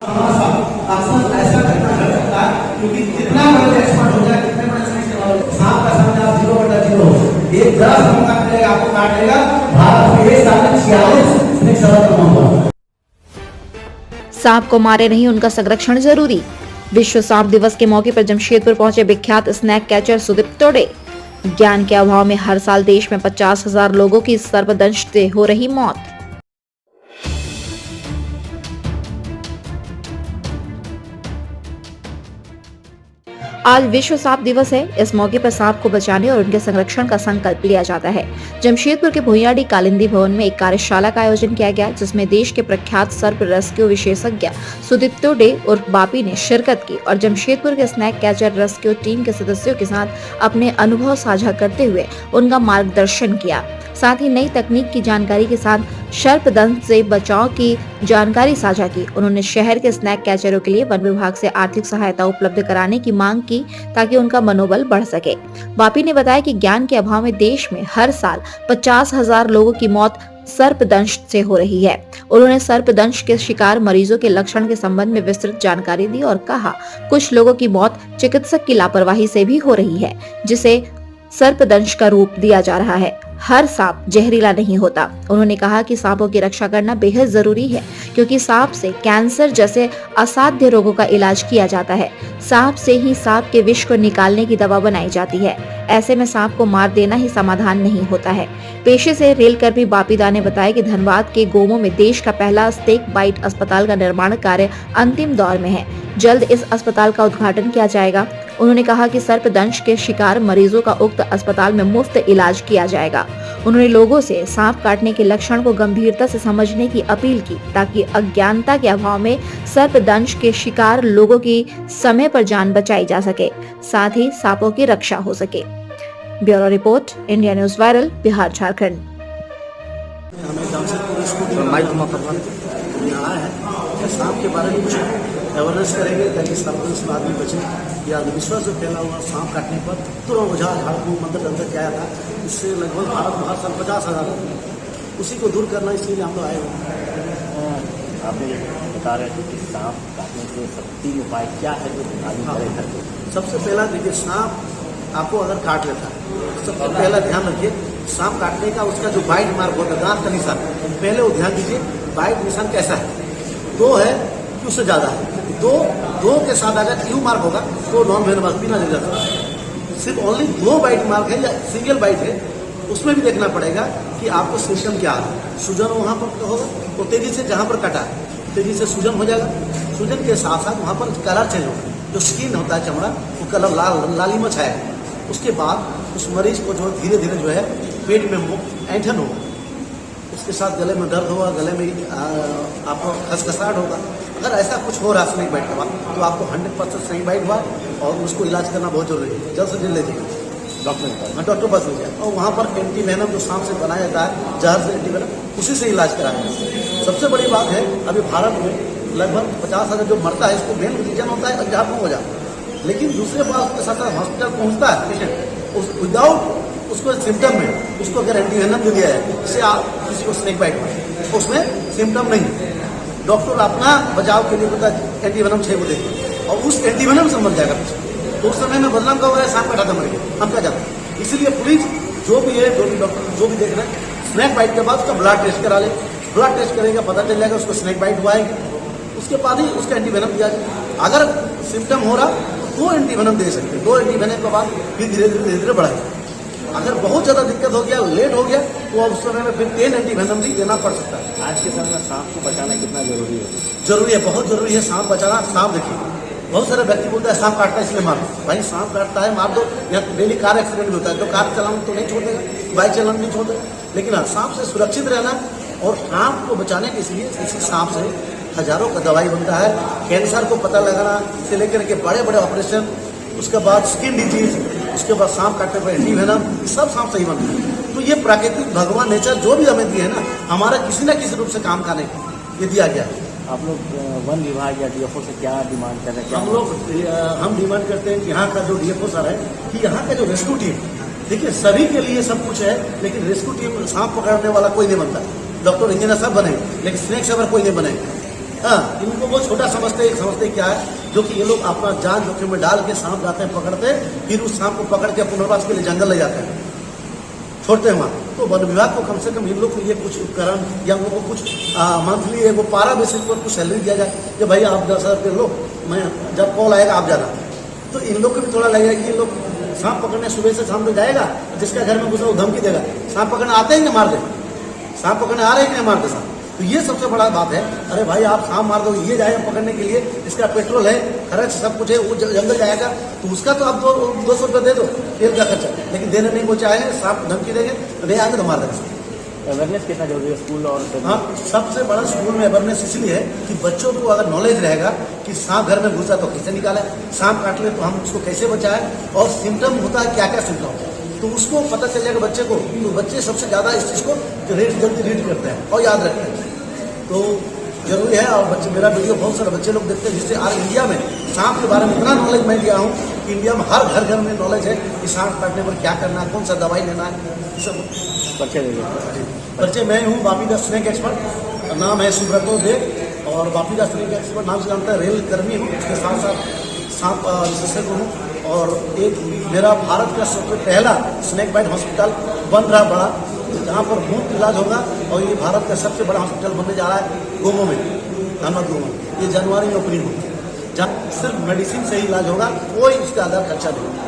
अक्सर ऐसा घटना घट सकता है क्योंकि जितना बड़े एक्सपर्ट हो जाए, कितने बड़े सांप का संख्या 0/0 एक 10 मौका मिलेगा आपको काटेगा। भारत में एक साल में 46 स्नेक सर्वत्र हुआ। सांप को मारे नहीं, उनका संरक्षण जरूरी। विश्व सांप दिवस के मौके पर जमशेदपुर पहुंचे विख्यात स्नैक कैचर सुदीप तोड़े। ज्ञान के अभाव में हर साल देश में 50,000 लोगों की सर्पदंश से हो रही मौत। आज विश्व सांप दिवस है। इस मौके पर सांप को बचाने और उनके संरक्षण का संकल्प लिया जाता है। जमशेदपुर के भुइयाडी कालिंदी भवन में एक कार्यशाला का आयोजन किया गया, जिसमें देश के प्रख्यात सर्प रेस्क्यू विशेषज्ञ सुदीप तोड़े उर्फ बापी ने शिरकत की और जमशेदपुर के स्नैक कैचर रेस्क्यू टीम के सदस्यों के साथ अपने अनुभव साझा करते हुए उनका मार्गदर्शन किया। साथ ही नई तकनीक की जानकारी के साथ सर्पदंश से बचाव की जानकारी साझा की। उन्होंने शहर के स्नैक कैचरों के लिए वन विभाग से आर्थिक सहायता उपलब्ध कराने की मांग की ताकि उनका मनोबल बढ़ सके। बापी ने बताया कि ज्ञान के अभाव में देश में हर साल 50,000 लोगों की मौत सर्पदंश से हो रही है। उन्होंने सर्पदंश के शिकार मरीजों के लक्षण के संबंध में विस्तृत जानकारी दी और कहा, कुछ लोगों की मौत चिकित्सक की लापरवाही से भी हो रही है, जिसे सर्पदंश का रूप दिया जा रहा है। हर सांप जहरीला नहीं होता। उन्होंने कहा कि सांपों की रक्षा करना बेहद जरूरी है, क्योंकि सांप से कैंसर जैसे असाध्य रोगों का इलाज किया जाता है। सांप से ही सांप के विष को निकालने की दवा बनाई जाती है। ऐसे में सांप को मार देना ही समाधान नहीं होता है। पेशे से रेल कर्मी बापीदा ने बताया कि धनबाद के गोमो में देश का पहला स्नेक बाइट अस्पताल का निर्माण कार्य अंतिम दौर में है। जल्द इस अस्पताल का उद्घाटन किया जाएगा। उन्होंने कहा कि सर्पदंश के शिकार मरीजों का उक्त अस्पताल में मुफ्त इलाज किया जाएगा। उन्होंने लोगों से सांप काटने के लक्षण को गंभीरता से समझने की अपील की, ताकि अज्ञानता के अभाव में सर्पदंश के शिकार लोगों की समय पर जान बचाई जा सके, साथ ही सांपों की रक्षा हो सके। Bureau report, India news viral, Bihar Jharkhand. सांप के बारे में कुछ अवेयरनेस करेंगे ताकि सर्पदंश में आदमी बचे। या विश्वास जो फैला हुआ सांप काटने पर तुरंत ओझा झाड़ू मंत्र तंत्र क्या आया था, इससे लगभग भारत में हर साल 50,000 उसी को दूर करना, इसलिए हम लोग आए हुए। आपने बता रहे थे कि सांप काटने के सब 3 उपाय क्या है जो आदमी करे करके। सबसे पहला देखिए, सांप आपको अगर काट लेता है, सबसे पहला ध्यान रखिए, सांप काटने का उसका जो बाइट मार्क होता है, दांत का निशान, पहले वो ध्यान दीजिए बाइट निशान कैसा है, 2 है कि उससे ज़्यादा है। दो के साथ अगर यू मार्क होगा तो नॉन वेनमस बिना जल जाता है। सिर्फ ओनली 2 बाइट मार्क है या सिंगल बाइट है, उसमें भी देखना पड़ेगा कि आपको सिस्टम क्या है। सूजन वहाँ पर होगा तो तेजी से जहाँ पर कटा है तेजी से सूजन हो जाएगा। सूजन के साथ साथ वहाँ पर कलर चेंज होगा, जो स्किन होता है चमड़ा वो कलर लालिमा छाया। उसके बाद उस मरीज को जो धीरे धीरे जो है पेट में ऐंठन होगा, उसके साथ गले में दर्द होगा, गले में आपको खसखसाहट होगा। अगर ऐसा कुछ हो रहा है स्नेक बाइट के बाद, तो आपको 100% स्नेक बाइट हुआ और उसको इलाज करना बहुत जरूरी है। जल्द से जल्द ले जाइए डॉक्टर पास ले जाए। और वहाँ पर एंटी वेनम जो सांप से बनाया जाता है, जहर से एंटी वेनम, उसी से इलाज कराएंगे। सबसे बड़ी बात है, अभी भारत में लगभग 50,000 जो मरता है, इसको मेन रीजन होता है जहाँ हो जाता है। लेकिन दूसरे बात उसके साथ साथ हॉस्पिटल पहुँचता है पेशेंट विदाउट उसको सिम्टम में, उसको अगर एंटी वेनम जो दिया है, इससे आप किसी को स्नेक बाइट में उसमें सिम्टम नहीं, डॉक्टर अपना बचाव के लिए पता एंटी वेनम 6 को देते और उस एंटी वेनम से मर जाएगा। तो उस समय में बदनाम का हो रहा है, सांप काटा था मर गया, हम क्या जाते हैं। इसीलिए पुलिस जो भी है, जो भी डॉक्टर जो भी देख रहे हैं, स्नेक बाइट के बाद उसका ब्लड टेस्ट करा ले। ब्लड टेस्ट करेंगे, पता चल जाएगा उसको स्नेक बाइट हुआ है, उसके बाद ही उसका एंटी वेनम दिया जाए। अगर सिम्टम हो रहा तो 2 एंटी वेनम दे सकते हैं। 2 एंटी वेनम के बाद फिर धीरे धीरे बढ़ाएगा। अगर बहुत ज़्यादा दिक्कत हो गया, लेट हो गया, तो उस समय में फिर 10 एंटी वेनम भी देना पड़ सकता है। आज के समय में सांप को बचाना कितना जरूरी है? जरूरी है, बहुत जरूरी है सांप बचाना। सांप देखिए, बहुत सारे व्यक्ति बोलते हैं सांप काटता है इसलिए मार दो। भाई सांप काटता है मार दो, या डेली कार एक्सीडेंट होता है तो कार चलाना तो नहीं छोड़ देगा, बाइक चलाना नहीं छोड़ देगा। लेकिन हाँ, सांप से सुरक्षित रहना और सांप को बचाने के इसलिए इसी सांप से हजारों का दवाई बनता है। कैंसर को पता लगाना से लेकर के बड़े बड़े ऑपरेशन, उसके बाद स्किन डिजीज, उसके बाद सांप काटने पर एंटी वेनम, सब सांप सही बनता है। तो ये प्राकृतिक भगवान नेचर जो भी हमें दिए है ना, हमारा किसी न किसी रूप से काम करने ये दिया गया है। आप लोग वन विभाग या डीएफओ से क्या डिमांड कर रहे हैं? हम डिमांड करते हैं कि यहाँ का जो डीएफओ सर है, कि यहाँ का जो रेस्क्यू टीम, देखिए सभी के लिए सब कुछ है, लेकिन रेस्क्यू टीम सांप पकड़ने वाला कोई नहीं बनता। डॉक्टर इंजीनियर सब बने, लेकिन स्नेक सेवर कोई नहीं बने। हाँ, इनको वो छोटा समझते क्या है, जो कि ये लोग अपना जान जोखिम में डाल के सांप जाते हैं, पकड़ते हैं, फिर उस सांप को पकड़ के पुनर्वास के लिए जंगल ले जाते हैं, छोड़ते हैं वहाँ। तो वन विभाग को कम से कम इन लोग के लिए कुछ उपकरण या उनको कुछ मंथली एगो पारा बेसिस पर कुछ सैलरी दिया जाए कि भाई आप 10,000 रुपये लो, मैं जब कॉल आएगा आप जाना। तो इन लोग को भी थोड़ा लगेगा कि ये लोग सांप पकड़ने सुबह से शाम तक जाएगा, जिसका घर में घुसा वो धमकी देगा, सांप पकड़ने आते हैं कि मार दे, सांप पकड़ने आ रहे हैं कि नहीं मार दे सांप। तो ये सबसे बड़ा बात है, अरे भाई आप सांप मार दो, ये जाएगा पकड़ने के लिए, इसका पेट्रोल है, खर्च सब कुछ है, वो जंगल जाएगा, तो उसका तो आप 200 रुपये दे दो तेल का खर्चा, लेकिन देने नहीं वो चाहेंगे, सांप धमकी देंगे, नहीं आएंगे तो मार देंगे। अवेयरनेस कितना जरूरी है स्कूल और हाँ, सबसे बड़ा स्कूल में अवेयरनेस इसलिए है कि बच्चों को अगर नॉलेज रहेगा कि सांप घर में घुसा तो कैसे निकालें, सांप काट ले तो हम उसको कैसे बचाएं, और सिम्टम होता है क्या क्या सिम्टम, तो उसको पता चल जाएगा बच्चे को, तो बच्चे सबसे ज़्यादा इस चीज़ को जल्दी रीड करते हैं और याद रखते हैं। तो जरूरी है, और बच्चे मेरा वीडियो बहुत सारे बच्चे लोग देखते हैं, जिससे आज इंडिया में सांप के बारे में इतना नॉलेज मैं दिया हूँ कि इंडिया में हर घर में नॉलेज है कि सांप काटने पर क्या करना है, कौन सा दवाई लेना है, ये सब परिचय दीजिए। परिचय मैं हूँ बापी द स्नेक एक्सपर्ट, नाम है सुब्रतो दे, और बापी द स्नेक एक्सपर्ट नाम से जानता है, रेल कर्मी हूँ, उसके साथ साथ सांप विशेषज्ञ हूँ, और एक मेरा भारत का सबसे पहला स्नेक बाइट हॉस्पिटल बन रहा बड़ा, जहाँ पर मुफ्त इलाज होगा, और ये भारत का सबसे बड़ा हॉस्पिटल बनने जा रहा है गोमो में, धनबाद गोमो में, ये जनवरी में ओपनिंग होगी, जहाँ सिर्फ मेडिसिन से ही इलाज होगा, कोई इसका आधार खर्चा नहीं।